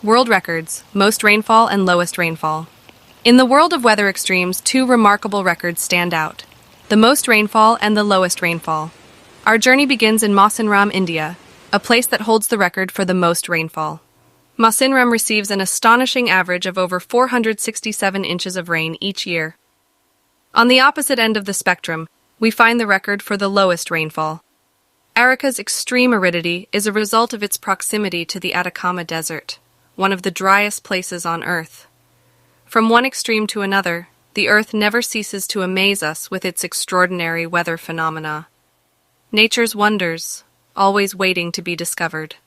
World records, most rainfall and lowest rainfall. In the world of weather extremes, two remarkable records stand out: the most rainfall and the lowest rainfall. Our journey begins in Mawsynram, India, a place that holds the record for the most rainfall. Mawsynram receives an astonishing average of over 467 inches of rain each year. On the opposite end of the spectrum, we find the record for the lowest rainfall. Arica's extreme aridity is a result of its proximity to the Atacama Desert, one of the driest places on Earth. From one extreme to another, the Earth never ceases to amaze us with its extraordinary weather phenomena. Nature's wonders, always waiting to be discovered.